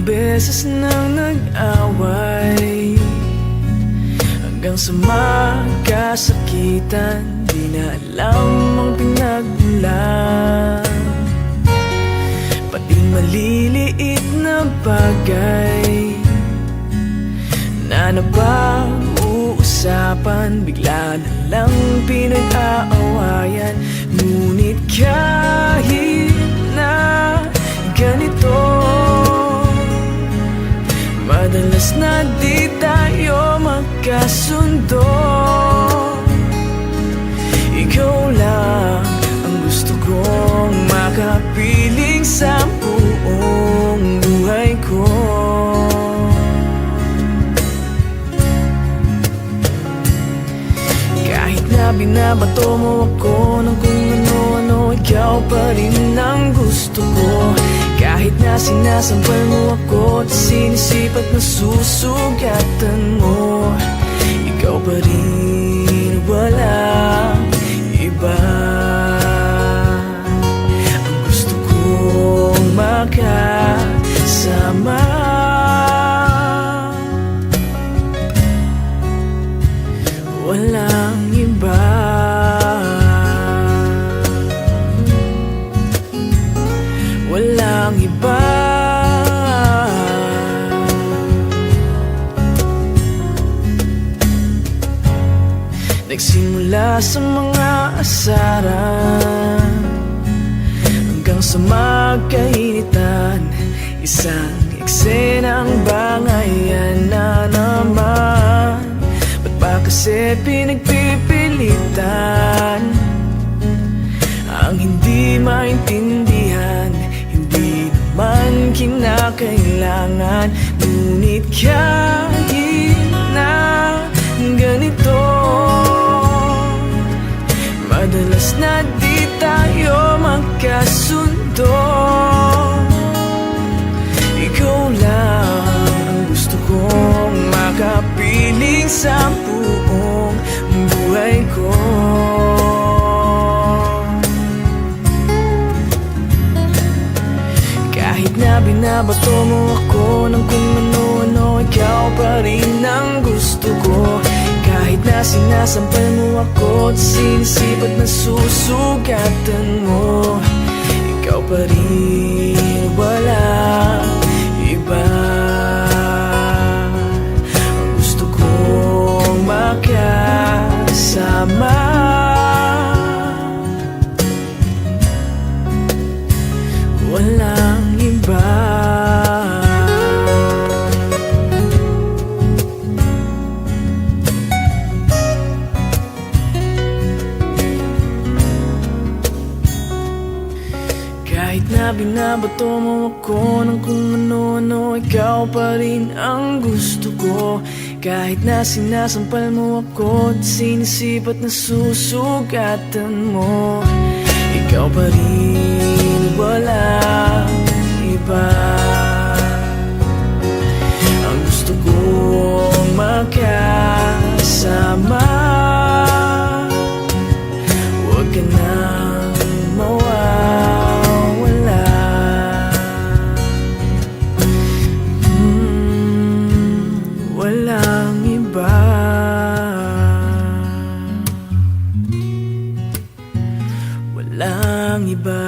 beses nang nag-away, hanggang sa magkasakitan, di na alam ang pinagmulan. Pati maliliit na bagay na napag-uusapan, bigla na lang pinag-aawayan. Ngunit kahit na ganito, madalas na di tayo magkasundo. Ikaw lang ang gusto kong makapiling sa buong buhay ko. Kahit na binabato mo ako ng kung ano-ano, ikaw pa rin ang gusto ko. Kahit na sinasampal mo ako at sinisipat na susugatan mo, ikaw pa rin, walang iba. Ang gusto kong makasama, walang iba. Walang iba. Nagsimula sa mga asaran, hanggang sa magkainitan, isang eksenang bangayan na naman. Ba't ba kasi pinagpipilitan ang hindi maintindihan? Hindi naman kinakailangan. Ngunit kahit na ganito, madalas na di tayo magkasundo. Ikaw lang ang gusto kong makapiling sa buong buhay ko. Kahit na binabato mo ako ng kung ano-ano, ikaw pa rin ang gusto ko. Kahit na sinasampal mo ako at sinisipat na susugatan mo, ikaw pa rin, walang iba. Ang gusto kong makasama, walang iba. Kahit na binabato mo ako ng kung ano-ano, ikaw pa rin ang gusto ko. Kahit na sinasampal mo ako at sinisipat na susugatan mo, ikaw pa rin, walang iba. Ang gusto kong makasama, huwag ka nang mawawala. Walang iba. Walang iba.